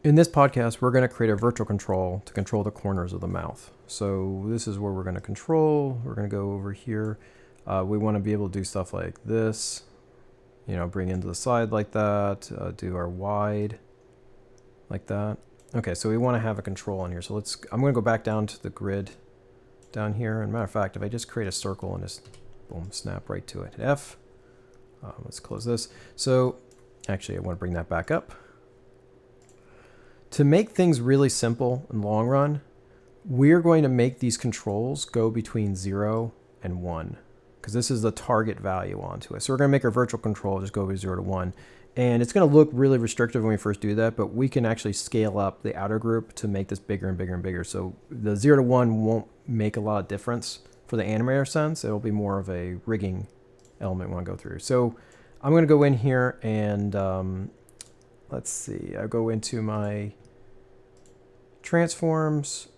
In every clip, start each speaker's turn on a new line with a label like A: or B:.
A: In this podcast, we're going to create a virtual control to control the corners of the mouth. So this is where we're going to control. We're going to go over here. We want to be able to do stuff like this, bring into the side like that, do our wide like that. Okay, so we want to have a control on here. So I'm going to go back down to the grid down here. And matter of fact, if I just create a circle and just boom, snap right to it. F. Let's close this. So actually, I want to bring that back up. To make things really simple in the long run, we're going to make these controls go between 0 and 1 because this is the target value onto it. So we're going to make our virtual control just go with 0 to 1. And it's going to look really restrictive when we first do that, but we can actually scale up the outer group to make this bigger and bigger and bigger. So the 0 to 1 won't make a lot of difference for the animator sense. It'll be more of a rigging element we want to go through. So I'm going to go in here and let's see. I'll go into my transforms.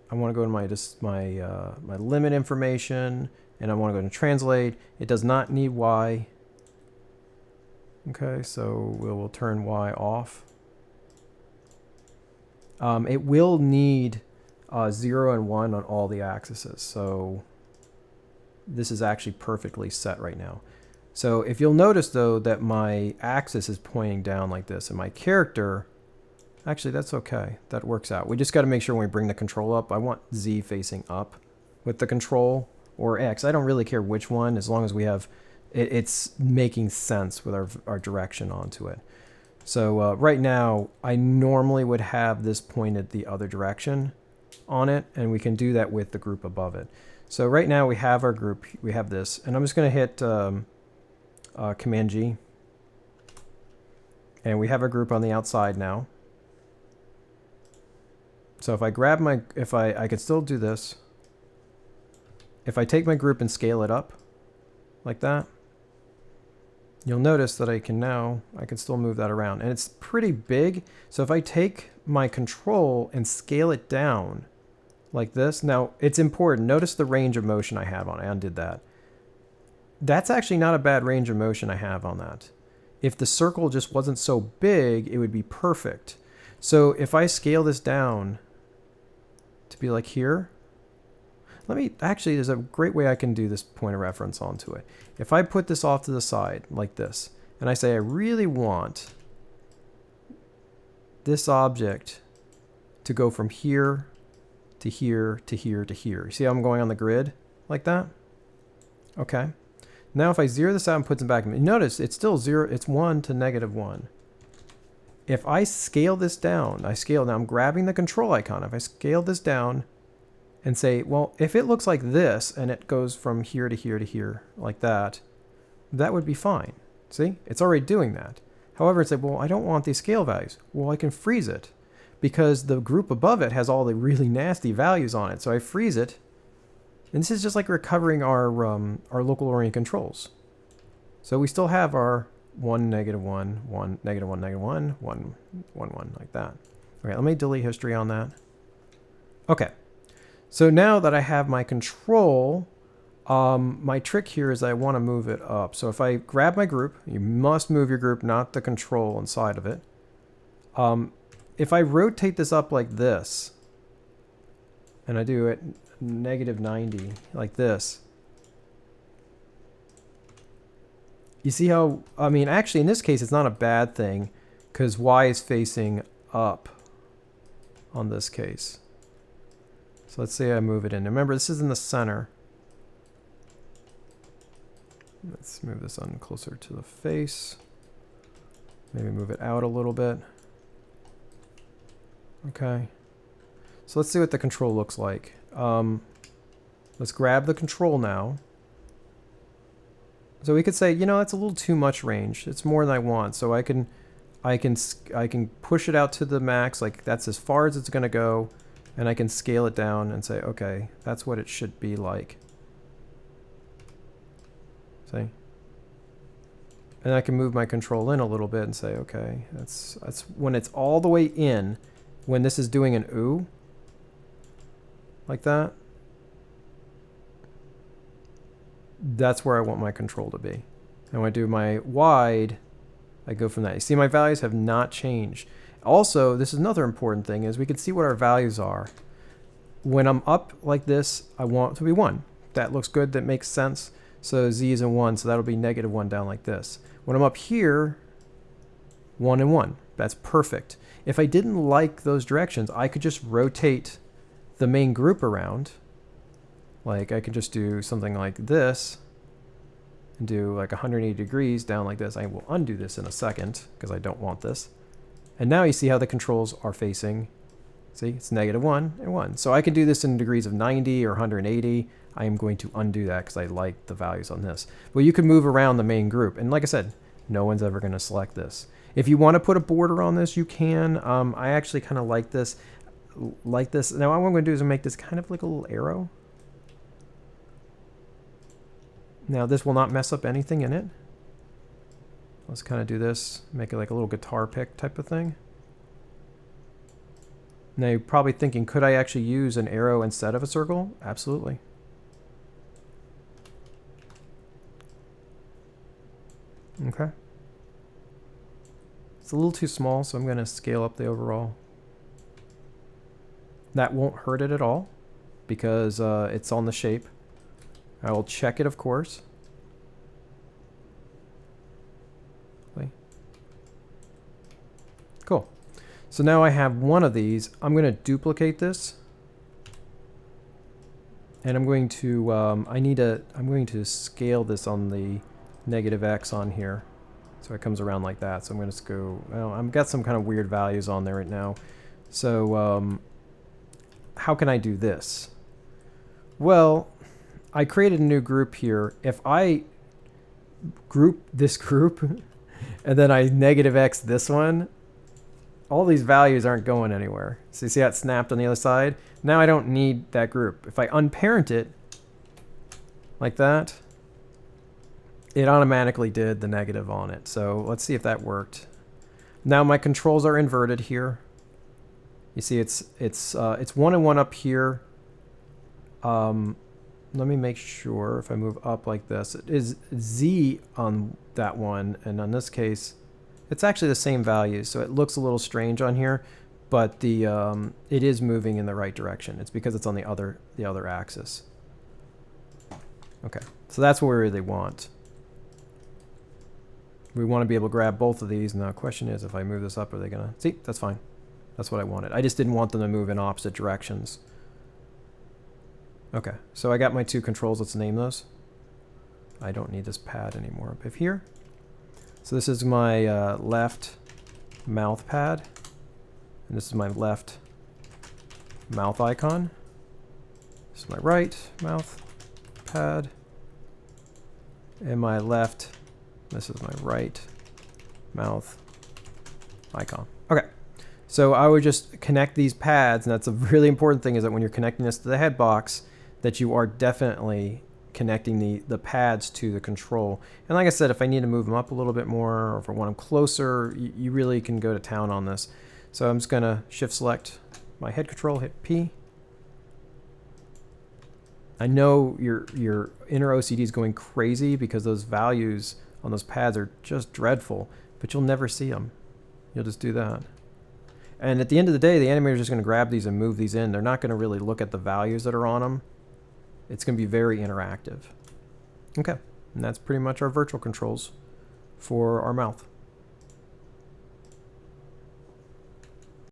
A: I want to go to my limit information, and I want to go to translate. It does not need Y. Okay, so we'll turn Y off. It will need 0 and 1 on all the axes. So this is actually perfectly set right now. So if you'll notice though that my axis is pointing down like this, and my character, actually that's okay, that works out. We just got to make sure when we bring the control up, I want Z facing up with the control, or X. I don't really care which one, as long as we have it's making sense with our direction onto it. So right now, I normally would have this pointed the other direction on it, and we can do that with the group above it. So right now we have our group, we have this, and I'm just going to hit Command G, and we have a group on the outside now. So if I grab I could still do this. If I take my group and scale it up like that, you'll notice that I can still move that around, and it's pretty big. So if I take my control and scale it down like this, now it's important. Notice the range of motion I have on it. I undid that. That's actually not a bad range of motion I have on that. If the circle just wasn't so big, it would be perfect. So if I scale this down to be like here, there's a great way I can do this point of reference onto it. If I put this off to the side like this, and I say I really want this object to go from here to here to here to here. See how I'm going on the grid like that? Okay. Now if I zero this out and put it back, notice it's still 0, it's 1 to -1. If I scale this down, now I'm grabbing the control icon. If I scale this down and say, well, if it looks like this and it goes from here to here to here like that, that would be fine. See, it's already doing that. However, it's like, well, I don't want these scale values. Well, I can freeze it because the group above it has all the really nasty values on it. So I freeze it. And this is just like recovering our local orient controls. So we still have our 1, -1, 1, -1, -1, 1, 1, 1, like that. Okay, let me delete history on that. Okay, so now that I have my control, my trick here is I want to move it up. So if I grab my group, you must move your group, not the control inside of it. If I rotate this up like this, and I do it -90 like this, you see how, actually in this case it's not a bad thing because Y is facing up on this case. So let's say I move it in. Remember, this is in the center. Let's move this on closer to the face. Maybe move it out a little bit. Okay. So let's see what the control looks like. Let's grab the control now. So we could say, that's a little too much range. It's more than I want. So I can push it out to the max, like that's as far as it's going to go, and I can scale it down and say, okay, that's what it should be like. See? And I can move my control in a little bit and say, okay, that's when it's all the way in, when this is doing an ooh, like that. That's where I want my control to be. And when I do my wide, I go from that. You see, my values have not changed. Also, this is another important thing, is we can see what our values are. When I'm up like this, I want it to be 1. That looks good. That makes sense. So z is in 1, so that'll be -1 down like this. When I'm up here, 1 and 1. That's perfect. If I didn't like those directions, I could just rotate the main group around. Like I could just do something like this and do like 180 degrees down like this. I will undo this in a second because I don't want this. And now you see how the controls are facing. See, it's -1 and 1. So I can do this in degrees of 90 or 180. I am going to undo that because I like the values on this. But you can move around the main group. And like I said, no one's ever going to select this. If you want to put a border on this, you can. I actually kind of like this. Now what I'm going to do is make this kind of like a little arrow. Now this will not mess up anything in it. Let's kind of do this, make it like a little guitar pick type of thing. Now you're probably thinking, could I actually use an arrow instead of a circle? Absolutely. Okay. It's a little too small, so I'm going to scale up the overall. That won't hurt it at all because it's on the shape. I will check it, of course. Cool. So now I have one of these. I'm going to duplicate this, and I'm going to I'm going to scale this on the -x on here, so it comes around like that. So I'm going to go. Well, I've got some kind of weird values on there right now. So how can I do this? Well, I created a new group here. If I group this group and then I -x this one, all these values aren't going anywhere. So you see how it snapped on the other side? Now I don't need that group. If I unparent it like that, it automatically did the negative on it. So let's see if that worked. Now my controls are inverted here. You see it's 1 and 1 up here. Let me make sure if I move up like this, it is Z on that one, and on this case, it's actually the same values, so it looks a little strange on here, but the it is moving in the right direction. It's because it's on the other axis. Okay, so that's what we really want. We want to be able to grab both of these. Now the question is, if I move this up, are they gonna see? That's fine. That's what I wanted. I just didn't want them to move in opposite directions. Okay, so I got my 2 controls. Let's name those. I don't need this pad anymore up here. So this is my left mouth pad, and this is my left mouth icon. This is my right mouth pad, and my left, this is my right mouth icon. Okay, so I would just connect these pads, and that's a really important thing, is that when you're connecting this to the head box, that you are definitely connecting the pads to the control. And like I said, if I need to move them up a little bit more, or if I want them closer, you really can go to town on this. So I'm just gonna shift select my head control, hit P. I know your inner OCD is going crazy because those values on those pads are just dreadful, but you'll never see them. You'll just do that. And at the end of the day, the animator is just gonna grab these and move these in. They're not gonna really look at the values that are on them. It's going to be very interactive. Okay, and that's pretty much our virtual controls for our mouth.